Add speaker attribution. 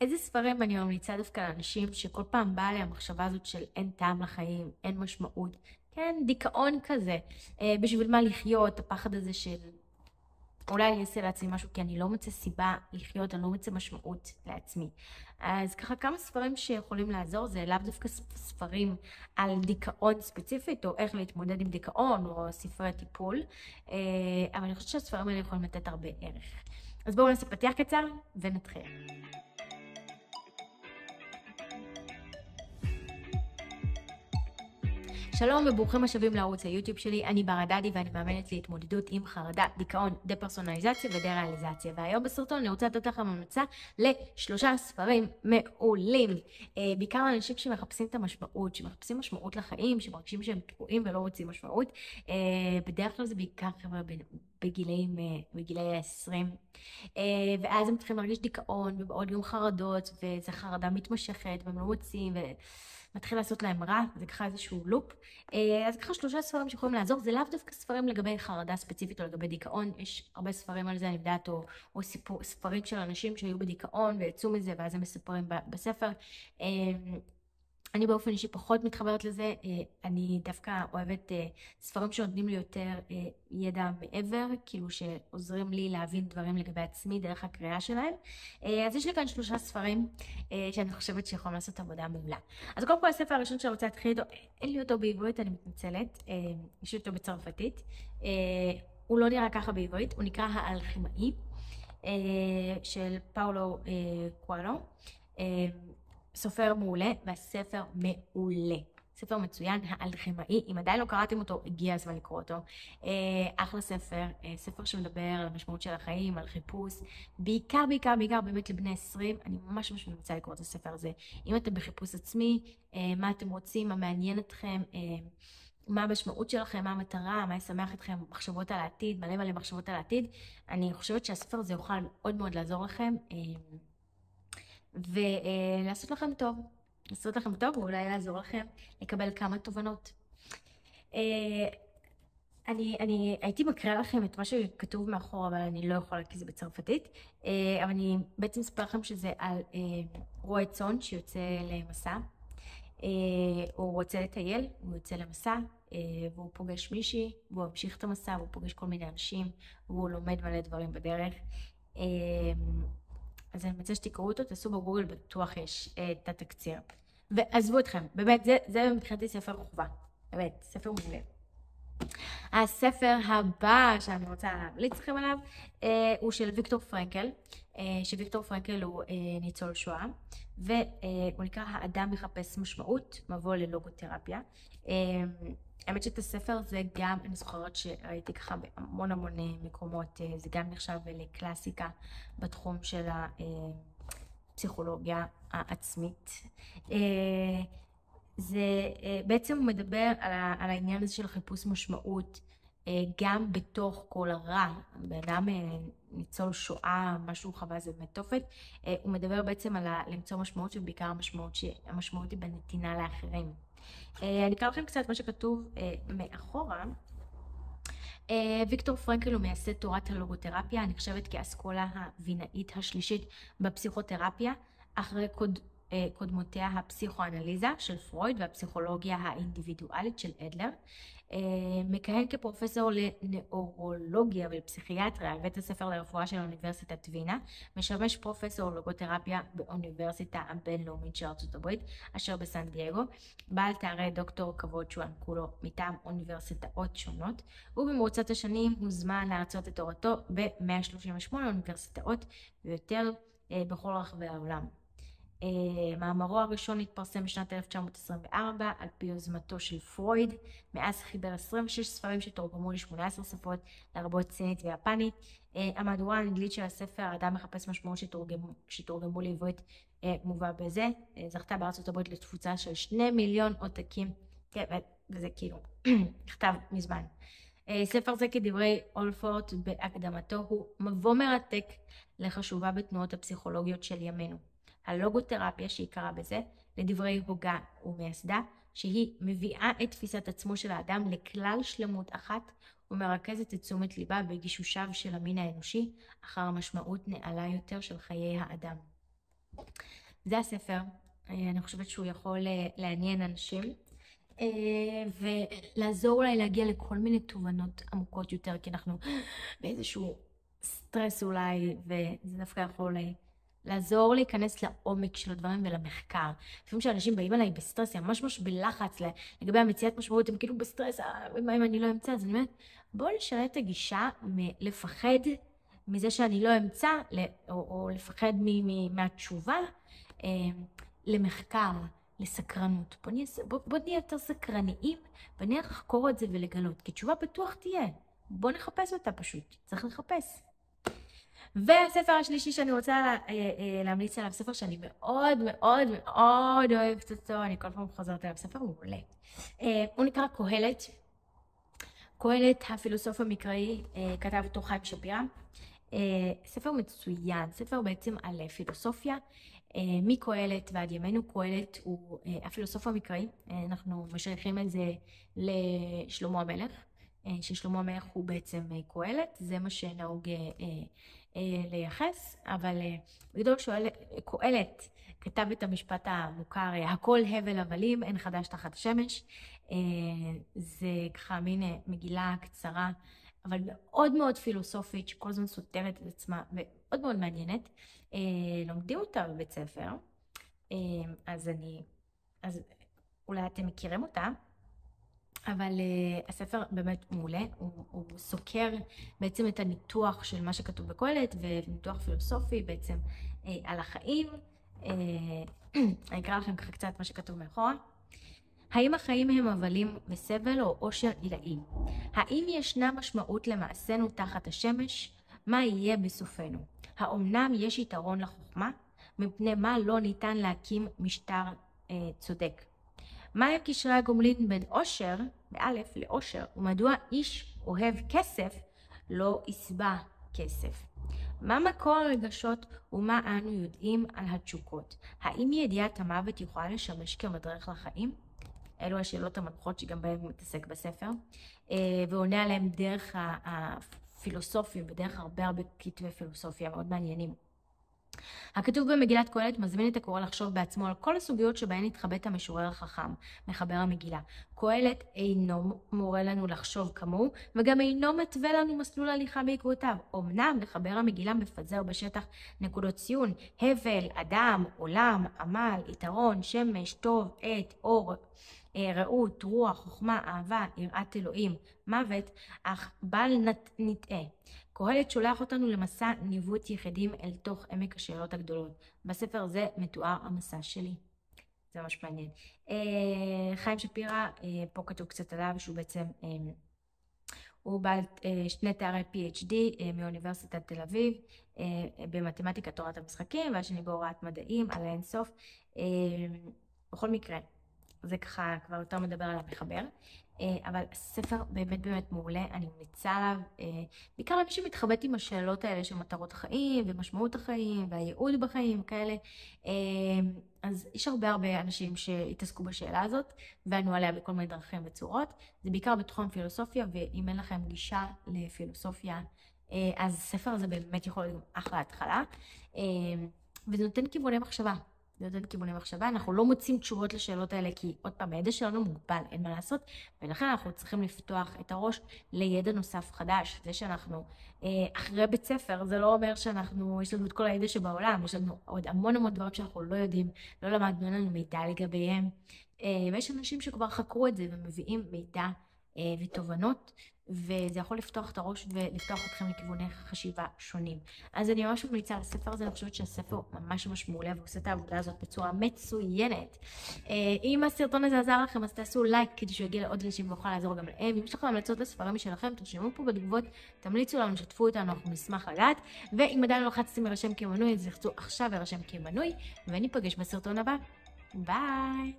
Speaker 1: איזה ספרים אני ממליצה דווקא לאנשים שכל פעם באה לי המחשבה הזאת של אין טעם לחיים, אין משמעות, כן, דיכאון כזה, בשביל מה לחיות, הפחד הזה של אולי אני אעשה לעצמי משהו כי אני לא מוצא סיבה לחיות, אני לא מוצא משמעות לעצמי. אז ככה כמה ספרים שיכולים לעזור, זה לאו דווקא ספרים על דיכאון ספציפית, או איך להתמודד עם דיכאון, או ספרי טיפול, אבל אני חושבת שהספרים האלה יכולים לתת הרבה ערך. אז בואו נעשה פתיח קצר ונתחיל. שלום וברוכים השבים לערוץ היוטיוב שלי, אני בר דדי ואני מאמנת להתמודדות עם חרדה, דיכאון, דפרסונליזציה ודה-ריאליזציה. והיום בסרטון אני רוצה לתת לכם המלצה לשלושה ספרים מעולים. בעיקר לאנשים שמחפשים את המשמעות, שמחפשים משמעות לחיים, שמרגישים שהם תקועים ולא רוצים משמעות. בדרך כלל זה בעיקר חבר'ה בגילי ה-20. ואז הם צריכים להרגיש דיכאון ובעוד יום חרדות, וזו חרדה מתמשכת והם לא מוצאים מתחיל לעשות להם רע, זה ככה איזשהו לופ. אז ככה שלושה ספרים שיכולים לעזור, זה לאו דווקא ספרים לגבי חרדה ספציפית או לגבי דיכאון, יש הרבה ספרים על זה, אני יודעת, או ספרים של אנשים שהיו בדיכאון ויצאו מזה, ואז הם מספרים בספר. אני באופן אישי פחות מתחברת לזה, אני דווקא אוהבת ספרים שנותנים לי יותר ידע מעבר, כאילו שעוזרים לי להבין דברים לגבי עצמי דרך הקריאה שלהם. אז יש לי כאן שלושה ספרים שאני חושבת שיכולים לעשות עבודה מעולה. אז קודם כל הספר הראשון שאני רוצה להתחיל איתו, אין לי אותו בעברית, אני מתנצלת, יש לי אותו בצרפתית. הוא לא נראה ככה בעברית, הוא נקרא האלכימאי של פאולו קואלו. סופר מעולה, והספר מעולה. ספר מצוין, האלכימאי. אם עדיין לא קראתם אותו, הגיע הזמן לקרוא אותו. אחלה ספר, ספר שמדבר על המשמעות של החיים, על חיפוש. בעיקר באמת לבני 20. אני ממש ממליצה לקרוא את הספר הזה. אם אתם בחיפוש עצמי, מה אתם רוצים, מה מעניין אתכם, מה המשמעות שלכם, מה המטרה, מה ישמח אתכם, מחשבות על העתיד, מלא מחשבות על העתיד. אני חושבת שהספר הזה יוכל מאוד לעזור לכם. ולעשות לכם טוב. לעשות לכם טוב ואולי לעזור לכם לקבל כמה תובנות. אני הייתי מקריאה לכם את מה שכתוב מאחור, אבל אני לא יכולה כי זה בצרפתית. אבל אני בעצם אספר לכם שזה על רועה צאן שיוצא למסע. הוא רוצה לטייל, הוא יוצא למסע, והוא פוגש מישהי, והוא ממשיך את המסע, והוא פוגש כל מיני אנשים, והוא לומד מלא דברים בדרך. אז אני מציעה שתקראו אותו, תעשו בגוגל, בטוח יש את התקציר. ועזבו אתכם, באמת, זה מבחינתי ספר חובה. באמת, ספר מעולה. הספר הבא שאני רוצה להמליץ לכם עליו, הוא של ויקטור פרנקל, שוויקטור פרנקל הוא ניצול שואה, והוא נקרא האדם מחפש משמעות, מבוא ללוגותרפיה. האמת שאת הספר זה גם, אני זוכרת שראיתי ככה בהמון מקומות, זה גם נחשב לקלאסיקה בתחום של הפסיכולוגיה העצמית. זה בעצם הוא מדבר על העניין הזה של חיפוש משמעות, גם בתוך כל הרע. באדם ניצול שואה, משהו חווה זה באמת תופת, הוא מדבר בעצם על למצוא משמעות, ובעיקר המשמעות היא בנתינה לאחרים. אני אקרא לכם קצת מה שכתוב מאחורה. ויקטור פרנקל הוא מייסד תורת הלוגותרפיה, אני חושבת כאסכולה הווינאית השלישית בפסיכותרפיה, אחרי קודמותיה הפסיכואנליזה של פרויד והפסיכולוגיה האינדיבידואלית של אדלר. מכהן כפרופסור לנאורולוגיה ולפסיכיאטריה בבית הספר לרפואה של אוניברסיטת וינה, משמש פרופסור לוגותרפיה באוניברסיטה הבינלאומית של ארצות הברית אשר בסן דייגו, בעל תארי דוקטור כבוד שהוענקו לו מטעם אוניברסיטאות שונות, ובמרוצת השנים הוזמן להרצות את תורתו ב-138 אוניברסיטאות ויותר בכל רחבי העולם. מאמרו הראשון התפרסם בשנת 1924 על פי יוזמתו של פרויד. מאז חיבר 26 ספרים שתורגמו ל-18 שפות, לרבות סינית ויפנית. המהדורה האנגלית של הספר האדם מחפש משמעות שתורגמו לעברית מובא בזה, זכתה בארצות הברית לתפוצה של 2 מיליון עותקים, וזה כאילו נכתב מזמן. ספר זה כדברי אולפורט בהקדמתו הוא מבוא מרתק לחשובה בתנועות הפסיכולוגיות של ימינו. הלוגותרפיה שעיקרה בזה, לדברי הוגה ומייסדה, שהיא מביאה את תפיסת עצמו של האדם לכלל שלמות אחת ומרכזת את תשומת ליבה בגישושיו של המין האנושי אחר המשמעות נעלה יותר של חיי האדם. זה הספר, אני חושבת שהוא יכול לעניין אנשים, ולעזור אולי להגיע לכל מיני תובנות עמוקות יותר, כי אנחנו באיזשהו סטרס אולי, וזה דווקא יכול לעזור להיכנס לעומק של הדברים ולמחקר. לפעמים שאנשים באים אליי בסטרס, הם ממש בלחץ לגבי המציאת משמעות, הם כאילו בסטרס, מה אם אני לא אמצא? אז אני אומרת, בואו נשנה את הגישה מלפחד מזה שאני לא אמצא, או לפחד מהתשובה, למחקר, לסקרנות. בוא נהיה יותר סקרניים, ונהיה לחקור את זה ולגלות, כי תשובה בטוח תהיה. בוא נחפש אותה פשוט, צריך לחפש. והספר השלישי שאני רוצה להמליץ עליו, ספר שאני מאוד מאוד מאוד אוהבת אותו, אני כל פעם חוזרת עליו, ספר מעולה. הוא נקרא קהלת. קהלת, הפילוסוף המקראי, כתב אותו חיים שפירא. ספר מצוין, ספר בעצם על פילוסופיה, מקהלת ועד ימינו. קהלת הוא הפילוסוף המקראי, אנחנו משייכים את זה לשלמה המלך, ששלמה המלך הוא בעצם קהלת, זה מה שנהוג לייחס, אבל בגדול קהלת כתב את המשפט המוכר, הכל הבל הבלים, אין חדש תחת השמש. זה ככה מין מגילה קצרה, אבל מאוד מאוד פילוסופית, שכל הזמן סותרת את עצמה, ומאוד מאוד מעניינת. לומדים אותה בבית ספר, אז אולי אתם מכירים אותה, אבל הספר באמת מעולה, הוא סוקר בעצם את הניתוח של מה שכתוב בקהלת, וניתוח פילוסופי בעצם על החיים. אני אקרא לכם ככה קצת מה שכתוב מאחורה. האם החיים הם הבלים וסבל או עושר עילאים? האם ישנה משמעות למעשינו תחת השמש? מה יהיה בסופנו? האומנם יש יתרון לחוכמה? מפני מה לא ניתן להקים משטר צודק? מהם קשרי הגומלין בין עושר, באלף, לעושר, ומדוע איש אוהב כסף לא יסבע כסף? מה מקור הרגשות ומה אנו יודעים על התשוקות? האם ידיעת המוות יכולה לשמש כמדרך לחיים? אלו השאלות המנחות שגם בהן הוא מתעסק בספר, ועונה עליהם דרך הפילוסופים, בדרך הרבה כתבי פילוסופיה מאוד מעניינים. הכתוב במגילת קהלת מזמין את הקורא לחשוב בעצמו על כל הסוגיות שבהן התחבט המשורר החכם, מחבר המגילה. קהלת אינו מורה לנו לחשוב כמוהו, וגם אינו מתווה לנו מסלול הליכה בעקבותיו. אמנם מחבר המגילה מפזר בשטח נקודות ציון, הבל, אדם, עולם, עמל, יתרון, שמש, טוב, עת, אור, רעות, רוח, חוכמה, אהבה, יראת אלוהים, מוות, אך בל נטעה. קהלת שולח אותנו למסע ניווט יחידים אל תוך עמק השאלות הגדולות. בספר זה מתואר המסע שלי. זה ממש מעניין. חיים שפירא, פה כתוב קצת עליו, שהוא בעצם, הוא בעל 2 תארי PhD מאוניברסיטת תל אביב, במתמטיקה תורת המשחקים, והשני בהוראת מדעים, על האינסוף. בכל מקרה, זה ככה כבר יותר מדבר על המחבר, אבל הספר באמת באמת מעולה, אני ממליצה עליו, בעיקר למי שמתחבט עם השאלות האלה של מטרות החיים ומשמעות החיים והייעוד בחיים כאלה, אז יש הרבה אנשים שהתעסקו בשאלה הזאת וענו עליה בכל מיני דרכים וצורות, זה בעיקר בתחום פילוסופיה, ואם אין לכם גישה לפילוסופיה, אז הספר הזה באמת יכול להיות אחלה התחלה, וזה נותן כיווני מחשבה. אנחנו לא מוצאים תשובות לשאלות האלה, כי עוד פעם, הידע שלנו מוגבל, אין מה לעשות, ולכן אנחנו צריכים לפתוח את הראש לידע נוסף חדש. זה שאנחנו אחרי בית ספר, זה לא אומר יש לנו את כל הידע שבעולם, יש לנו עוד המון דברים שאנחנו לא יודעים, לא למדנו, אין לנו מידע לגביהם, ויש אנשים שכבר חקרו את זה ומביאים מידע ותובנות, וזה יכול לפתוח את הראש ולפתוח אתכם לכיווני חשיבה שונים. אז אני ממש ממליצה על הספר הזה, אני חושבת שהספר ממש מעולה, והוא עושה את העבודה הזאת בצורה מצוינת. אם הסרטון הזה עזר לכם, אז תעשו לייק כדי שהוא יגיע לעוד אנשים ויוכל לעזור גם להם. אם יש לכם המלצות לספרים משלכם, תרשמו פה בתגובות, תמליצו לנו, שתפו אותנו, אנחנו נשמח לדעת. ואם עדיין לא לחצתם להירשם כמנוי, אז לחצו עכשיו להירשם כמנוי, וניפגש בסרטון הבא. ביי!